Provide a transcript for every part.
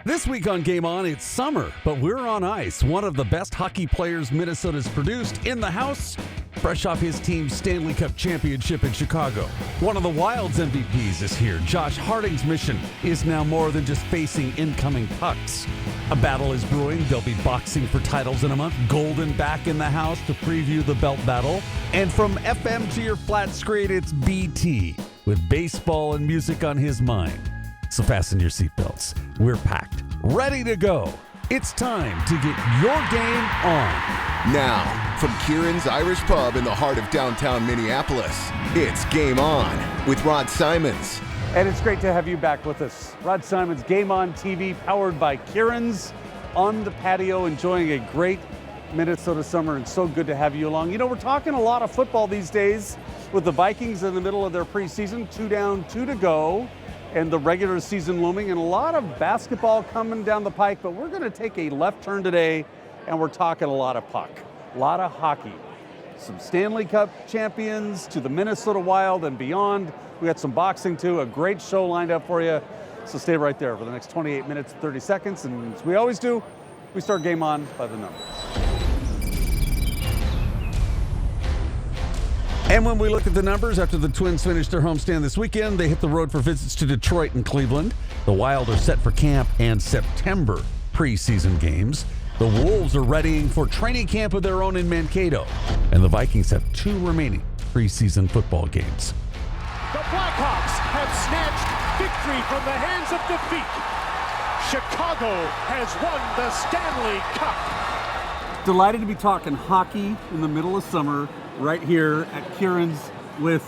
This week on Game On, it's summer, but we're on ice. One of the best hockey players Minnesota's produced in the house, fresh off his team's Stanley Cup championship in Chicago. One of the Wild's MVPs is here. Josh Harding's mission is now more than just facing incoming pucks. A battle is brewing. They'll be boxing for titles in a month. Golden back in the house to preview the belt battle. And from FM to your flat screen, it's BT with baseball and music on his mind. So fasten your seatbelts. We're packed, ready to go. It's time to get your game on. Now, from Kieran's Irish Pub in the heart of downtown Minneapolis, it's Game On with Rod Simons. And it's great to have you back with us. Rod Simons, Game On TV, powered by Kieran's, on the patio, enjoying a great Minnesota summer, and so good to have you along. You know, we're talking a lot of football these days with the Vikings in the middle of their preseason, 2 down, 2 to go. And the regular season looming, and a lot of basketball coming down the pike, but we're going to take a left turn today, and we're talking a lot of puck, a lot of hockey. Some Stanley Cup champions to the Minnesota Wild and beyond. We got some boxing too, a great show lined up for you. So stay right there for the next 28 minutes, 30 seconds. And as we always do, we start Game On by the numbers. And when we look at the numbers, after the Twins finished their homestand this weekend, they hit the road for visits to Detroit and Cleveland. The Wild are set for camp and September preseason games. The Wolves are readying for training camp of their own in Mankato. And the Vikings have 2 remaining preseason football games. The Blackhawks have snatched victory from the hands of defeat. Chicago has won the Stanley Cup. Delighted to be talking hockey in the middle of summer right here at Kieran's with,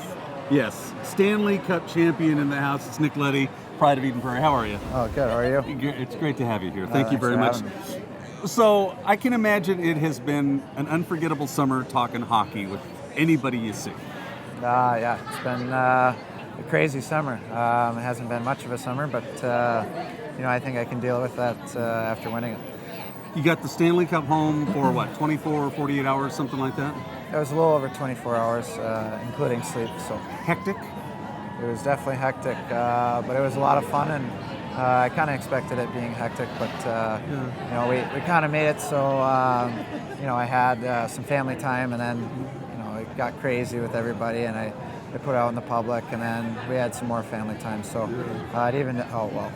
yes, Stanley Cup champion in the house. It's Nick Leddy, Pride of Eden Prairie. How are you? Oh, good. How are you? It's great to have you here. Thank you Thanks very for much. having me. So I can imagine it has been an unforgettable summer talking hockey with anybody you see. Yeah, it's been a crazy summer. It hasn't been much of a summer, but I think I can deal with that after winning it. You got the Stanley Cup home for what, 24 or 48 hours, something like that? It was a little over 24 hours, including sleep. So Hectic? it was definitely hectic, but it was a lot of fun, and I kind of expected it being hectic, but we kind of made it. So I had some family time, and then it got crazy with everybody, and I put it out in the public, and then we had some more family time. So it even out well.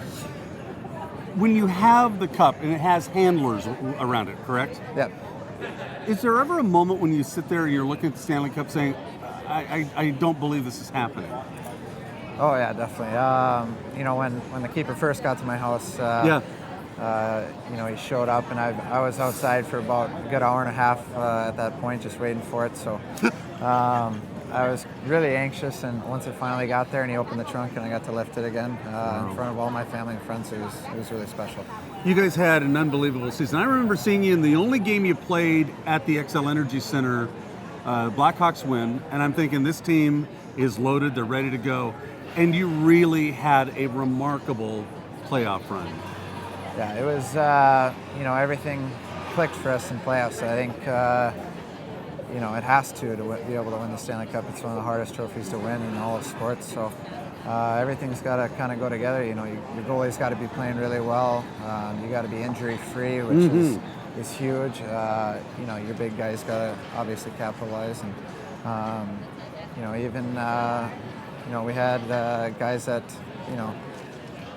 When you have the cup and it has handlers around it, correct? Yep. Is there ever a moment when you sit there and you're looking at the Stanley Cup saying, I don't believe this is happening? Oh yeah, definitely. When the keeper first got to my house, he showed up, and I was outside for about a good hour and a half at that point, just waiting for it. So I was really anxious, and once it finally got there, and he opened the trunk, and I got to lift it again in front of all my family and friends, it was really special. You guys had an unbelievable season. I remember seeing you in the only game you played at the XL Energy Center. Blackhawks win, and I'm thinking this team is loaded, they're ready to go. And you really had a remarkable playoff run. Yeah, it was, everything clicked for us in playoffs. I think, it has to be able to win the Stanley Cup. It's one of the hardest trophies to win in all of sports. So everything's got to kind of go together. Your goalie's got to be playing really well. You got to be injury-free, which is huge. Your big guys got to obviously capitalize. And, we had guys that,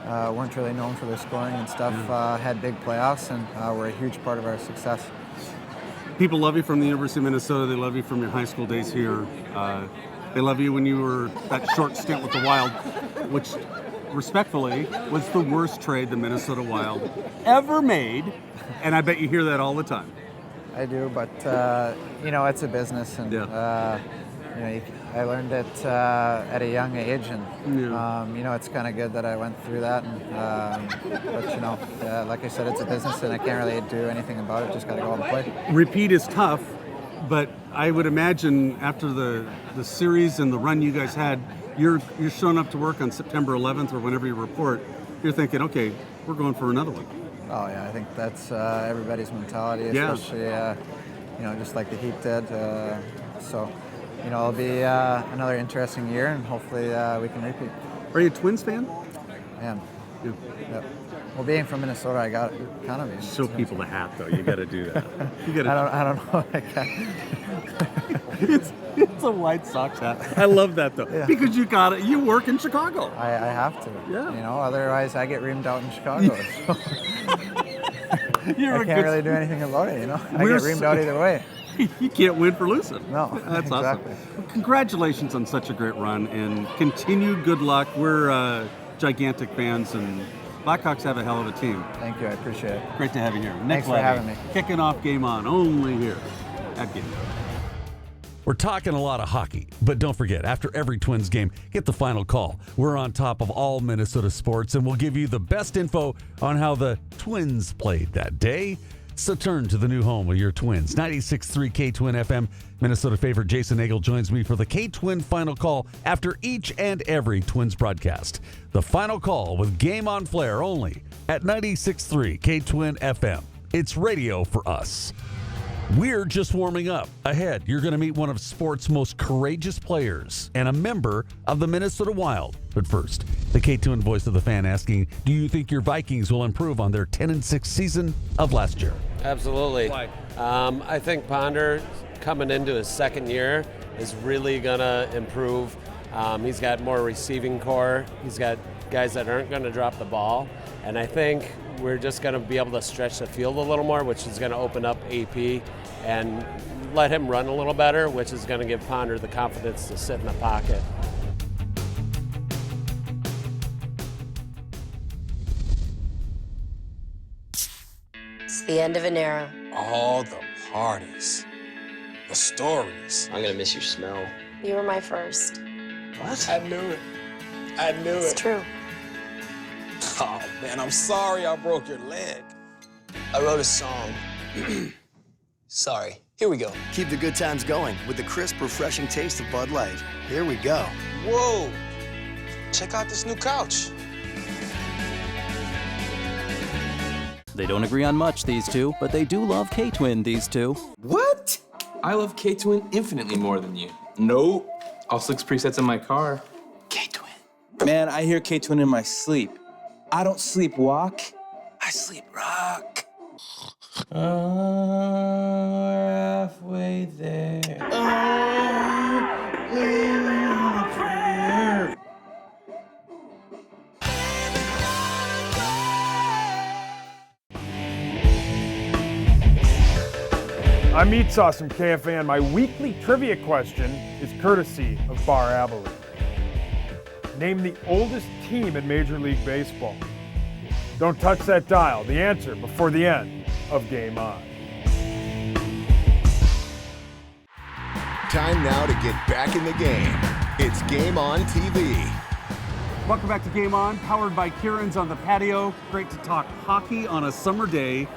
weren't really known for their scoring and stuff, had big playoffs, and were a huge part of our success. People love you from the University of Minnesota. They love you from your high school days here. They love you when you were that short stint with the Wild, which, respectfully, was the worst trade the Minnesota Wild ever made. And I bet you hear that all the time. I do, but, it's a business, and, I learned it at a young age, and it's kind of good that I went through that. And, but like I said, it's a business, and I can't really do anything about it. Just got to go out and play. Repeat is tough, but I would imagine after the series and the run you guys had, you're showing up to work on September 11th or whenever you report. You're thinking, okay, we're going for another one. Oh yeah, I think that's everybody's mentality, especially just like the Heat did. So. It'll be another interesting year, and hopefully we can repeat. Are you a Twins fan? I am. Yep. Well, being from Minnesota, I got it kind of. Show people the hat, though. You got to do that. You got I don't know. It's a White Sox hat. I love that, though, because you got it. You work in Chicago. I have to. Yeah. You know, otherwise I get reamed out in Chicago. So. You're I can't really do anything about it, you know. I get reamed out either way. You can't win for losing. No, that's exactly. awesome. Well, congratulations on such a great run, and continued good luck. We're gigantic fans, and Blackhawks have a hell of a team. Thank you, I appreciate it. Great to have you here. Nick Thanks for Leddy, having me. Kicking off Game On, only here at GameOn. We're talking a lot of hockey, but don't forget, after every Twins game, get the final call. We're on top of all Minnesota sports, and we'll give you the best info on how the Twins played that day. So turn to the new home of your Twins. 96.3 KTWIN FM. Minnesota favorite Jason Nagel joins me for the KTWIN final call after each and every Twins broadcast. The final call with Game On Flair only at 96.3 KTWIN FM. It's radio for us. We're just warming up. Ahead, you're going to meet one of sports' most courageous players and a member of the Minnesota Wild. But first, the K2 voice of the fan asking, do you think your Vikings will improve on their 10-6 season of last year? Absolutely. Why? I think Ponder, coming into his second year, is really going to improve. He's got more receiving core. He's got guys that aren't going to drop the ball. And I think we're just going to be able to stretch the field a little more, which is going to open up AP and let him run a little better, which is going to give Ponder the confidence to sit in the pocket. It's the end of an era. All the parties, the stories. I'm gonna miss your smell. You were my first. What? I knew it. I knew It's it. true. Oh man, I'm sorry I broke your leg. I wrote a song. Sorry. Here we go. Keep the good times going with the crisp, refreshing taste of Bud Light. Here we go. Whoa! Check out this new couch. They don't agree on much, these two, but they do love KTWIN, these two. What? I love KTWIN infinitely more than you. Nope. All 6 presets in my car. KTWIN. Man, I hear KTWIN in my sleep. I don't sleepwalk. I sleep rock. We're halfway there. I'm Meat Sauce from KFAN. My weekly trivia question is courtesy of Bar Abilene. Name the oldest team in Major League Baseball. Don't touch that dial. The answer before the end of Game On. Time now to get back in the game. It's Game On TV. Welcome back to Game On, powered by KTWIN on the patio. Great to talk hockey on a summer day,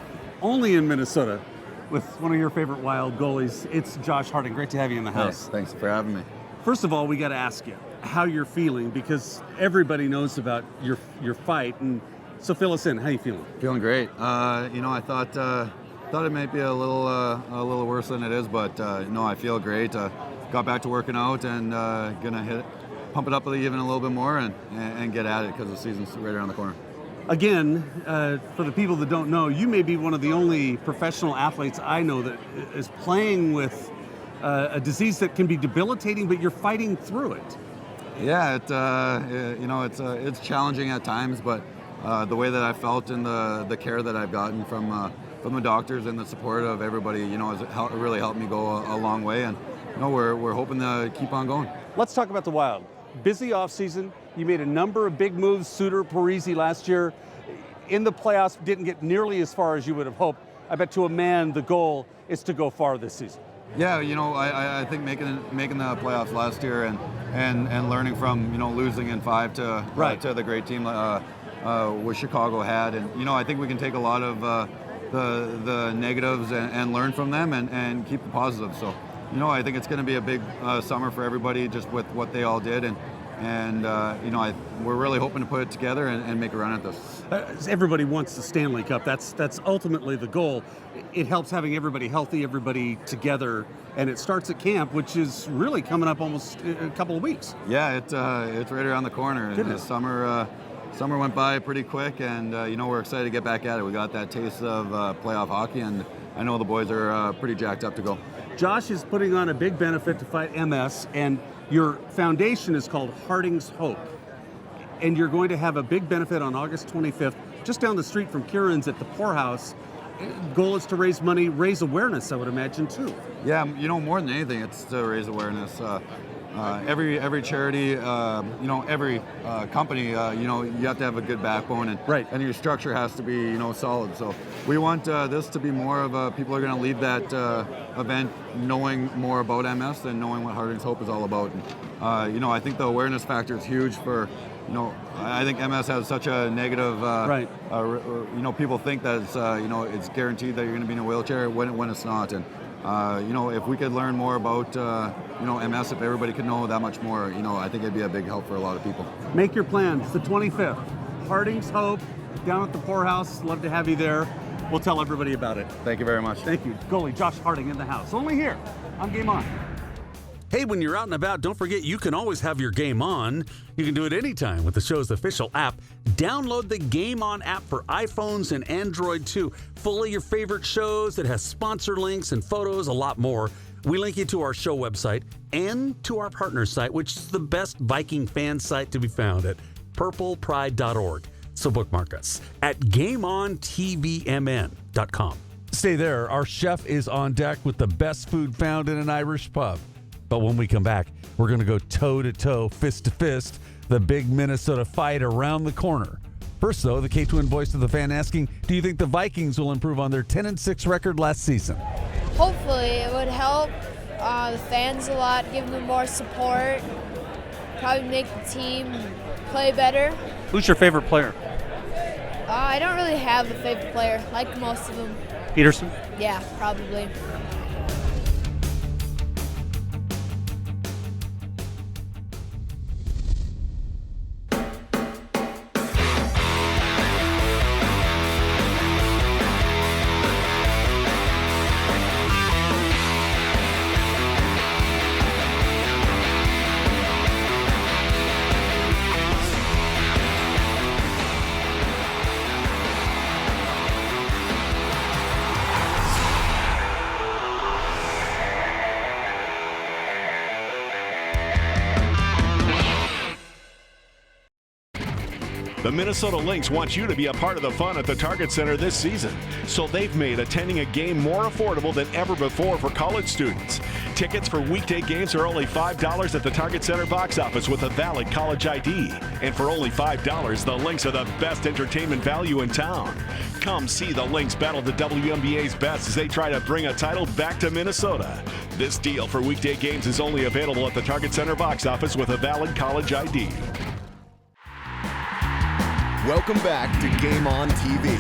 only in Minnesota, with one of your favorite Wild goalies. It's Josh Harding. Great to have you in the house. Thanks for having me. First of all, we got to ask you how you're feeling, because everybody knows about your fight, and so fill us in. How you feeling? Feeling great. I thought it might be a little worse than it is, but no, I feel great. Got back to working out and gonna pump it up even a little bit more and get at it because the season's right around the corner. Again, for the people that don't know, you may be one of the only professional athletes I know that is playing with a disease that can be debilitating, but you're fighting through it. Yeah, it's challenging at times, but the way that I felt and the care that I've gotten from the doctors and the support of everybody, has really helped me go a long way, and we're hoping to keep on going. Let's talk about the Wild. Busy offseason. You made a number of big moves. Suter, Prairie last year. In the playoffs, didn't get nearly as far as you would have hoped. I bet to a man the goal is to go far this season. Yeah, I think making the playoffs last year and learning from losing in 5 to the great team what Chicago had, and I think we can take a lot of the negatives and learn from them and keep the positives. So I think it's going to be a big summer for everybody just with what they all did, and we're really hoping to put it together and make a run at this. Everybody wants the Stanley Cup. That's ultimately the goal. It helps having everybody healthy, everybody together, and it starts at camp, which is really coming up almost a couple of weeks. Yeah, it's right around the corner. Goodness. This summer, summer went by pretty quick, and we're excited to get back at it. We got that taste of playoff hockey, and I know the boys are pretty jacked up to go. Josh is putting on a big benefit to fight MS, and your foundation is called Harding's Hope. And you're going to have a big benefit on August 25th, just down the street from Kieran's at the Poorhouse. Goal is to raise money, raise awareness, I would imagine, too. Yeah, more than anything, it's to raise awareness. Every charity, every company, you have to have a good backbone, and your structure has to be, solid. So we want this to be more of a, people are going to leave that event knowing more about MS and knowing what Harding's Hope is all about. And, I think the awareness factor is huge for, I think MS has such a negative, people think that it's, it's guaranteed that you're going to be in a wheelchair when it's not. And, if we could learn more about, MS, if everybody could know that much more, I think it'd be a big help for a lot of people. Make your plans. The 25th, Harding's Hope, down at the Poorhouse. Love to have you there. We'll tell everybody about it. Thank you very much. Thank you. Goalie Josh Harding in the house. Only here on Game On. Hey, when you're out and about, don't forget you can always have your game on. You can do it anytime with the show's official app. Download the Game On app for iPhones and Android too. Full of your favorite shows that has sponsor links and photos, a lot more. We link you to our show website and to our partner site, which is the best Viking fan site to be found at purplepride.org. So bookmark us at GameOnTVMN.com. Stay there. Our chef is on deck with the best food found in an Irish pub. But when we come back, we're going to go toe-to-toe, fist-to-fist, the big Minnesota fight around the corner. First, though, the KTWIN voice of the fan asking, do you think the Vikings will improve on their 10-6 record last season? Hopefully. It would help the fans a lot, give them more support, probably make the team play better. Who's your favorite player? I don't really have a favorite player, like most of them. Peterson? Yeah, probably. The Minnesota Lynx want you to be a part of the fun at the Target Center this season, so they've made attending a game more affordable than ever before for college students. Tickets for weekday games are only $5 at the Target Center box office with a valid college ID. And for only $5, the Lynx are the best entertainment value in town. Come see the Lynx battle the WNBA's best as they try to bring a title back to Minnesota. This deal for weekday games is only available at the Target Center box office with a valid college ID. Welcome back to Game On TV.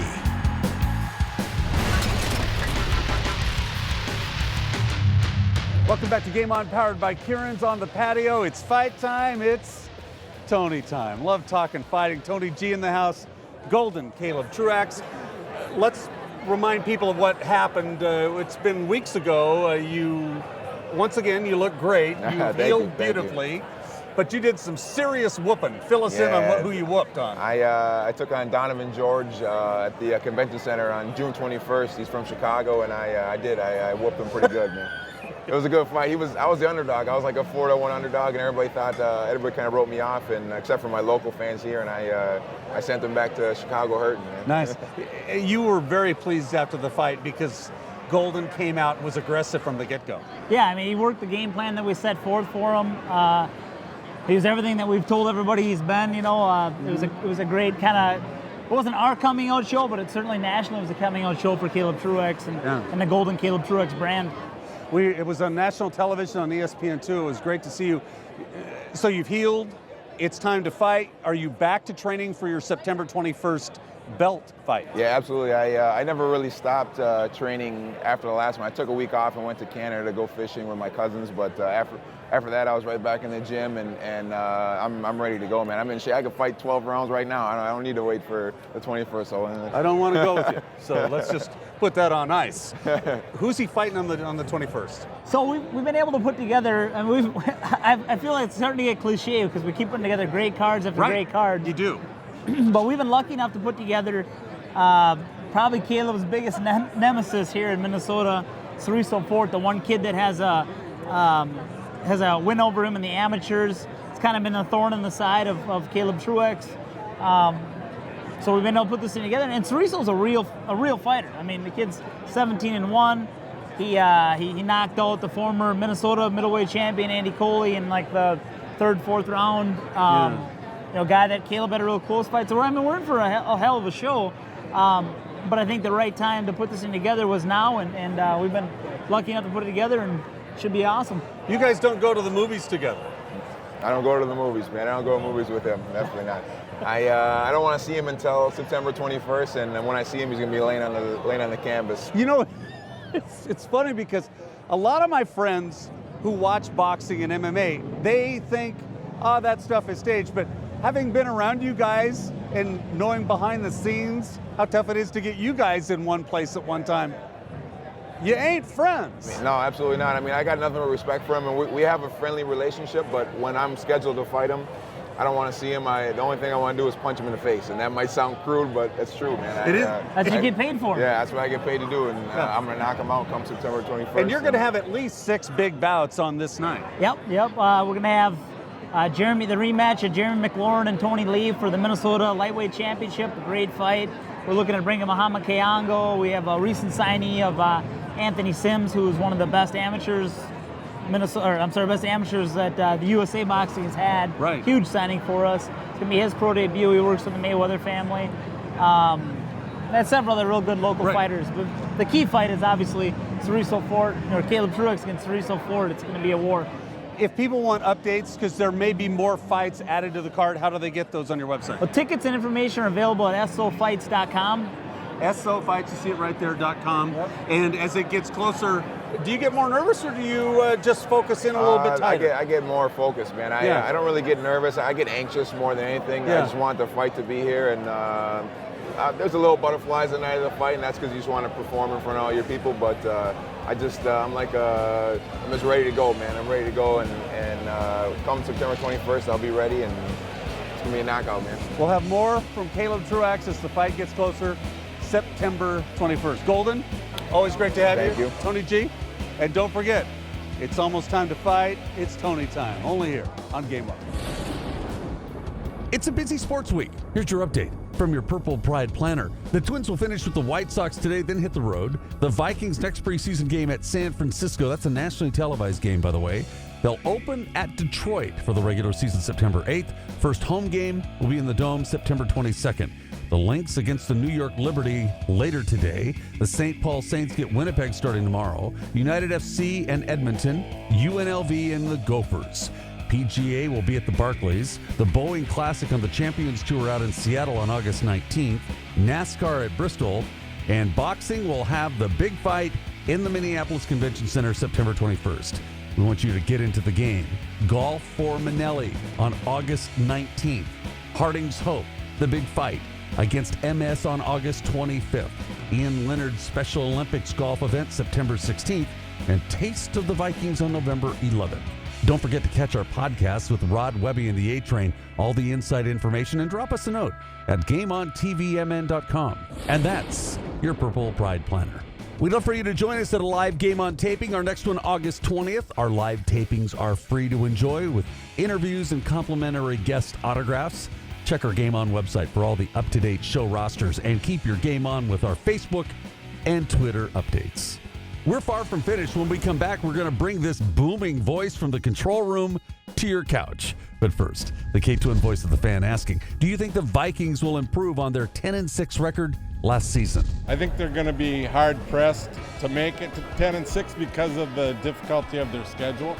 Welcome back to Game On, powered by Kieran's on the patio. It's fight time. It's Tony time. Love talking fighting. Tony G in the house. Golden Caleb Truax. Let's remind people of what happened. It's been weeks ago. Once again, you look great. You healed beautifully. But you did some serious whooping. Fill us in on who you whooped on. I took on Donovan George at the convention center on June 21st. He's from Chicago, and I whooped him pretty good, man. It was a good fight. I was the underdog. I was like a 4-1 underdog, and everybody kind of wrote me off, and except for my local fans here, and I sent them back to Chicago hurting, man. Nice. You were very pleased after the fight because Golden came out and was aggressive from the get-go. Yeah, I mean, he worked the game plan that we set forth for him. He was everything that we've told everybody he's been. It was a great kind of. It wasn't our coming out show, but it certainly nationally was a coming out show for Caleb Truax and the Golden Caleb Truax brand. It was on national television on ESPN2. It was great to see you. So you've healed. It's time to fight. Are you back to training for your September 21st belt fight? Yeah, absolutely. I never really stopped training after the last one. I took a week off and went to Canada to go fishing with my cousins, but after that, I was right back in the gym, and I'm ready to go, man. I'm in shape. I could fight 12 rounds right now. I don't need to wait for the 21st. So I don't want to go with you. So let's just put that on ice. Who's he fighting on the 21st? So we've been able to put together, and I feel like it's starting to get cliche because we keep putting together great cards after great cards. You do. but we've been lucky enough to put together probably Caleb's biggest nemesis here in Minnesota, Ceriso Fort, the one kid that has a win over him in the amateurs. It's kind of been a thorn in the side of Caleb Truax. So we've been able to put this thing together, and Ceriso's a real fighter. I mean, the kid's 17-1. He knocked out the former Minnesota middleweight champion Andy Coley in like the third, fourth round. Guy that Caleb had a real close fight. So I mean, we're in for a hell of a show. But I think the right time to put this thing together was now, and we've been lucky enough to put it together, and it should be awesome. You guys don't go to the movies together? I don't go to the movies, man. I don't go to movies with him. Definitely not. I don't want to see him until September 21st, and then when I see him, he's going to be laying on the canvas. You know, it's funny because a lot of my friends who watch boxing and MMA, they think, oh, that stuff is staged. But having been around you guys and knowing behind the scenes how tough it is to get you guys in one place at one time, you ain't friends. No, absolutely not. I mean, I got nothing but respect for him, and we have a friendly relationship, but when I'm scheduled to fight him, I don't want to see him. The only thing I want to do is punch him in the face, and that might sound crude, but it's true, man. It is. That's what you get paid for. Yeah, that's what I get paid to do, and I'm going to knock him out come September 21st. And you're going to have at least 6 big bouts on this night. Yep. We're going to have the rematch of Jeremy McLaurin and Tony Lee for the Minnesota Lightweight Championship, a great fight. We're looking to bring in Muhammad Kayango. We have a recent signee of Anthony Sims, who is one of the best amateurs best amateurs that the USA Boxing has had. Right. Huge signing for us. It's going to be his pro debut. He works with the Mayweather family. There's several other real good local fighters. But the key fight is obviously Ceriso Fort, or Caleb Truax against Ceriso Fort. It's going to be a war. If people want updates, because there may be more fights added to the card, how do they get those on your website? Well, tickets and information are available at sofights.com. SOFights, you see it right there.com. Yep. And as it gets closer, do you get more nervous, or do you just focus in a little bit tighter? I get more focused, man. I don't really get nervous. I get anxious more than anything. Yeah. I just want the fight to be here, and there's a little butterflies the night of the fight, and that's because you just want to perform in front of all your people. But I'm just ready to go, man. I'm ready to go, and come September 21st, I'll be ready, and it's gonna be a knockout, man. We'll have more from Caleb Truax as the fight gets closer. September 21st. Golden, always great to have you. Thank you. Tony G. And don't forget, it's almost time to fight. It's Tony time, only here on GameON. It's a busy sports week. Here's your update from your Purple Pride planner. The Twins will finish with the White Sox today, then hit the road. The Vikings' next preseason game at San Francisco. That's a nationally televised game, by the way. They'll open at Detroit for the regular season September 8th. First home game will be in the Dome September 22nd. The Lynx against the New York Liberty later today. The St. Paul Saints get Winnipeg starting tomorrow. United FC and Edmonton. UNLV and the Gophers. PGA will be at the Barclays. The Boeing Classic on the Champions Tour out in Seattle on August 19th. NASCAR at Bristol. And boxing will have the big fight in the Minneapolis Convention Center September 21st. We want you to get into the game. Golf for Manelli on August 19th. Harding's Hope, the big fight against MS on August 25th. Ian Leonard's Special Olympics golf event September 16th. And Taste of the Vikings on November 11th. Don't forget to catch our podcast with Rod Webby and the A-Train. All the inside information, and drop us a note at GameOnTVMN.com. And that's your Purple Pride Planner. We'd love for you to join us at a live Game On taping. Our next one, August 20th. Our live tapings are free to enjoy with interviews and complimentary guest autographs. Check our Game On website for all the up-to-date show rosters, and keep your game on with our Facebook and Twitter updates. We're far from finished. When we come back, we're going to bring this booming voice from the control room to your couch. But first, the KTWIN voice of the fan asking, do you think the Vikings will improve on their 10-6 record last season? I think they're going to be hard-pressed to make it to 10-6 because of the difficulty of their schedule.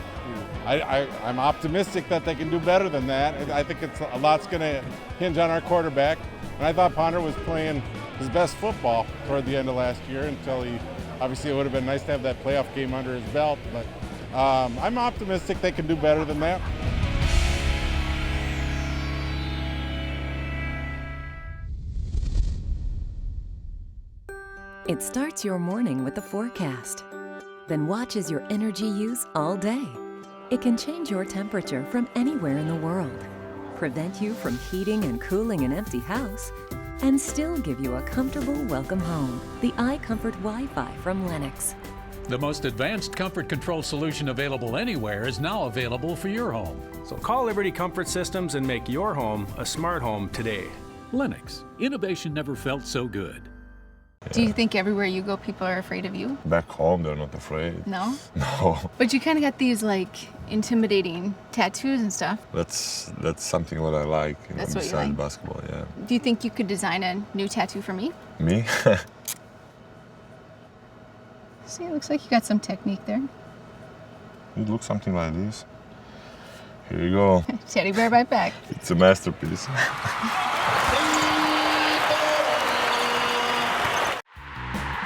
I'm optimistic that they can do better than that. I think a lot's going to hinge on our quarterback. And I thought Ponder was playing his best football toward the end of last year until obviously it would have been nice to have that playoff game under his belt. But I'm optimistic they can do better than that. It starts your morning with the forecast, then watches your energy use all day. It can change your temperature from anywhere in the world. prevent you from heating and cooling an empty house, and still give you a comfortable welcome home. The iComfort Wi-Fi from Lennox. The most advanced comfort control solution available anywhere is now available for your home. So call Liberty Comfort Systems and make your home a smart home today. Lennox, innovation never felt so good. Do you think everywhere you go, people are afraid of you? Back home, they're not afraid. No? No. But you kind of got these, like, intimidating tattoos and stuff. That's something what I like, That's what you besides like? basketball, yeah. Do you think you could design a new tattoo for me? Me? See, it looks like you got some technique there. It looks something like this. Here you go. Teddy bear right back. It's a masterpiece.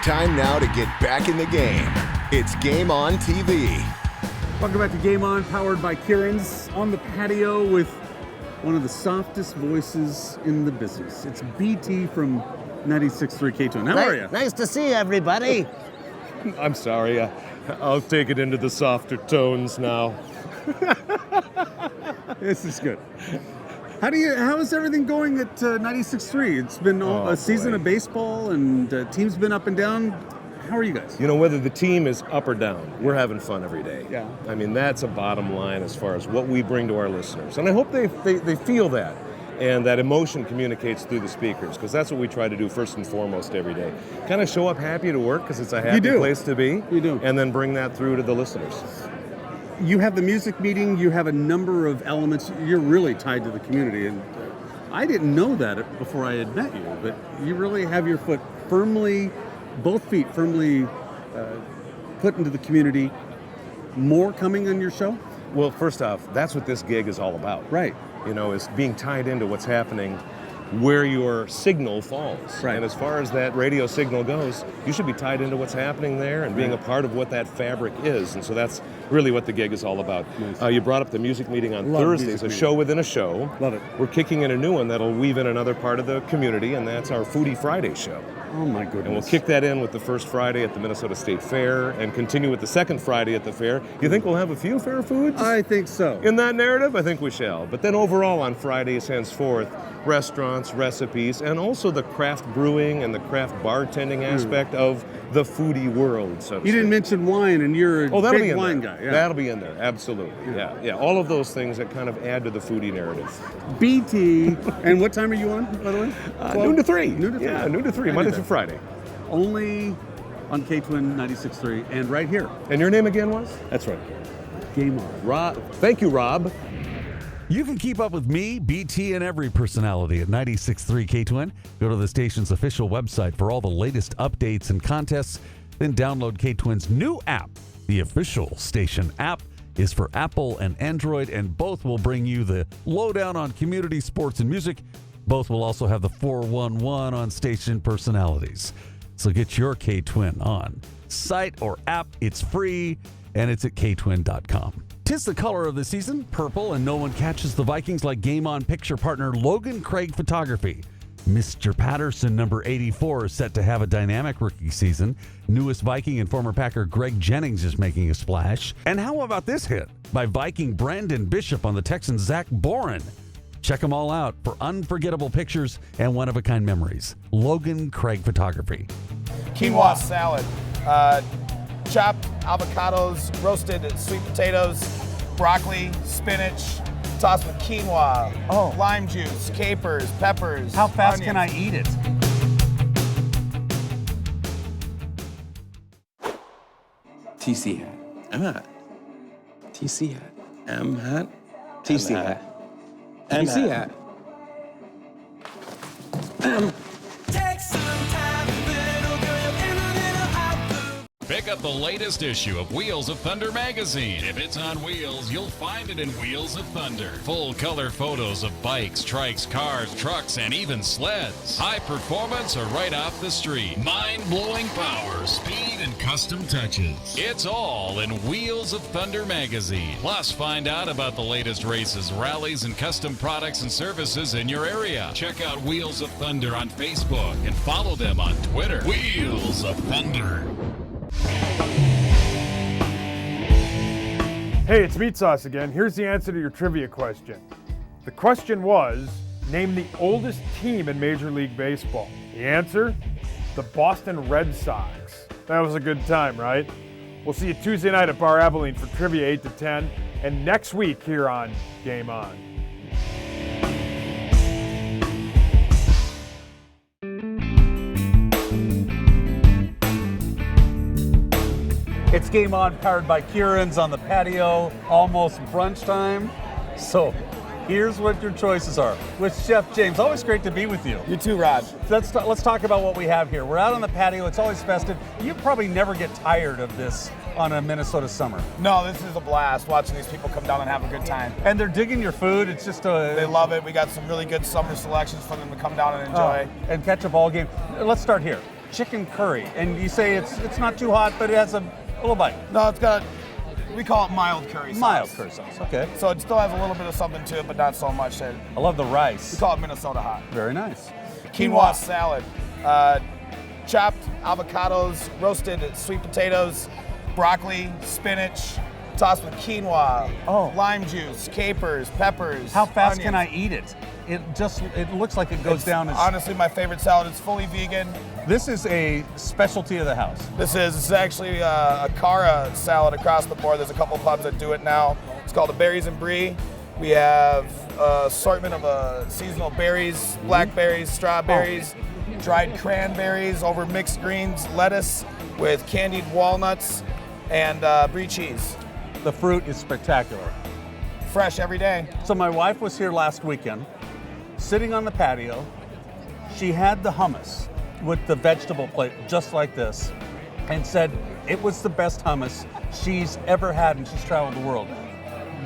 Time now to get back in the game. It's Game On TV. Welcome back to Game On, powered by Kieran's, on the patio with one of the softest voices in the business. It's BT from 96.3 KTWIN. How are you? Nice to see everybody. I'm sorry. I'll take it into the softer tones now. This is good. How is everything going at 96.3? It's been a season of baseball, and teams been up and down. How are you guys? You know, whether the team is up or down, we're having fun every day. Yeah. I mean, that's a bottom line as far as what we bring to our listeners. And I hope they feel that, and that emotion communicates through the speakers, because that's what we try to do first and foremost every day. Kind of show up happy to work, because it's a happy place to be. You do. And then bring that through to the listeners. You have the music meeting, you have a number of elements. You're really tied to the community, and I didn't know that before I had met you, but you really have your foot firmly, both feet firmly put into the community. More coming on your show? Well, first off, that's what this gig is all about. Right. You know, is being tied into what's happening where your signal falls. Right. And as far as that radio signal goes, you should be tied into what's happening there and being a part of what that fabric is. And so that's really what the gig is all about. Nice. You brought up the music meeting on Thursdays, a show within a show. Love it. We're kicking in a new one that'll weave in another part of the community, and that's our Foodie Friday show. Oh my goodness. And we'll kick that in with the first Friday at the Minnesota State Fair and continue with the second Friday at the fair. You think we'll have a few fair foods? I think so. In that narrative, I think we shall. But then overall on Fridays henceforth, restaurants, recipes, and also the craft brewing and the craft bartending aspect of the foodie world. So you didn't mention wine, and you're a big wine guy. Yeah. That'll be in there, absolutely. Yeah. All of those things that kind of add to the foodie narrative. BT, and what time are you on, by the way? Noon to 3. Noon to 3. Yeah, noon to 3, Monday through Friday. Only on KTWIN 96.3 and right here. And your name again was? That's right. Game On. Rob. Thank you, Rob. You can keep up with me, BT, and every personality at 96.3 KTWIN. Go to the station's official website for all the latest updates and contests. Then download KTWIN's new app. The official station app is for Apple and Android, and both will bring you the lowdown on community, sports, and music. Both will also have the 411 on station personalities. So get your KTWIN on site or app. It's free, and it's at ktwin.com. 'Tis the color of the season, purple, and no one catches the Vikings like Game On picture partner Logan Craig Photography. Mr. Patterson, number 84, is set to have a dynamic rookie season. Newest Viking and former Packer Greg Jennings is making a splash. And how about this hit by Viking Brandon Bishop on the Texans' Zach Boren? Check them all out for unforgettable pictures and one-of-a-kind memories. Logan Craig Photography. Quinoa salad. Chopped avocados, roasted sweet potatoes, broccoli, spinach, tossed with quinoa, lime juice, capers, peppers. How fast onions. can I eat it? TC hat. M hat. TC hat. M hat. TC hat. TC hat. Pick up the latest issue of Wheels of Thunder magazine. If it's on wheels, you'll find it in Wheels of Thunder. Full color photos of bikes, trikes, cars, trucks, and even sleds. High performance or right off the street. Mind-blowing power, speed, and custom touches. It's all in Wheels of Thunder magazine. Plus, find out about the latest races, rallies, and custom products and services in your area. Check out Wheels of Thunder on Facebook and follow them on Twitter. Wheels of Thunder. Hey, it's Meat Sauce again. Here's the answer to your trivia question. The question was, name the oldest team in Major League Baseball. The answer? The Boston Red Sox. That was a good time, right? We'll see you Tuesday night at Bar Abilene for Trivia 8 to 10, and next week here on Game On. It's Game On, powered by KTWIN on the patio, almost brunch time. So here's what your choices are. With Chef James, always great to be with you. You too, Rod. Let's talk about what we have here. We're out on the patio, it's always festive. You probably never get tired of this on a Minnesota summer. No, this is a blast, watching these people come down and have a good time. And they're digging your food, it's just a... They love it. We got some really good summer selections for them to come down and enjoy. And catch a ball game. Let's start here. Chicken curry, and you say it's not too hot, but it has a little bite. No, it's got, we call it mild curry sauce. Mild curry sauce, okay. So it still has a little bit of something to it, but not so much. I love the rice. We call it Minnesota hot. Very nice. Quinoa salad, chopped avocados, roasted sweet potatoes, broccoli, spinach, tossed with quinoa, lime juice, capers, peppers. How fast onions. can I eat it? It looks like it goes down as... Honestly, my favorite salad. It's fully vegan. This is a specialty of the house. This is actually a Cara salad across the board. There's a couple pubs that do it now. It's called the Berries and Brie. We have an assortment of seasonal berries, blackberries, strawberries, dried cranberries over mixed greens, lettuce with candied walnuts, and brie cheese. The fruit is spectacular. Fresh every day. So my wife was here last weekend, sitting on the patio. She had the hummus with the vegetable plate, just like this, and said it was the best hummus she's ever had, and she's traveled the world.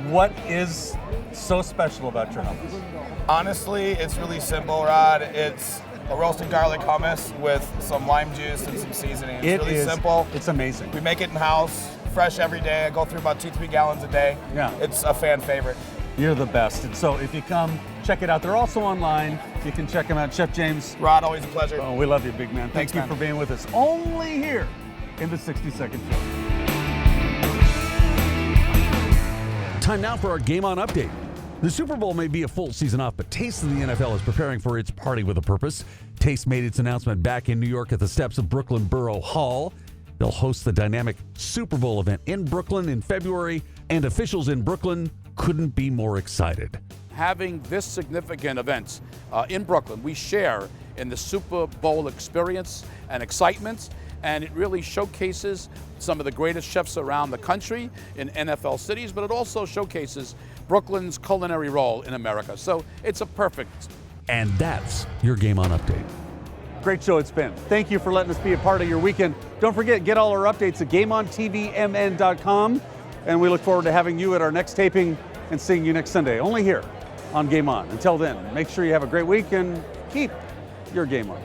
What is so special about your hummus? Honestly, it's really simple, Rod. It's a roasted garlic hummus with some lime juice and some seasoning. It's really simple. It's amazing. We make it in-house, fresh every day. I go through about 2-3 gallons a day. Yeah. It's a fan favorite. You're the best. And so if you come, check it out. They're also online. You can check them out. Chef James. Rod, always a pleasure. Oh, we love you, big man. Thanks, Thank you for being with us. Only here in the 60-second show. Time now for our Game On update. The Super Bowl may be a full season off, but Taste of the NFL is preparing for its party with a purpose. Taste made its announcement back in New York at the steps of Brooklyn Borough Hall. They'll host the dynamic Super Bowl event in Brooklyn in February, and officials in Brooklyn couldn't be more excited. Having this significant event in Brooklyn, we share in the Super Bowl experience and excitement, and it really showcases some of the greatest chefs around the country in NFL cities, but it also showcases Brooklyn's culinary role in America. So it's a perfect. And that's your Game On update. Great show it's been. Thank you for letting us be a part of your weekend. Don't forget, get all our updates at GameOnTVMN.com, and we look forward to having you at our next taping and seeing you next Sunday, only here on Game On. Until then, make sure you have a great week and keep your game on.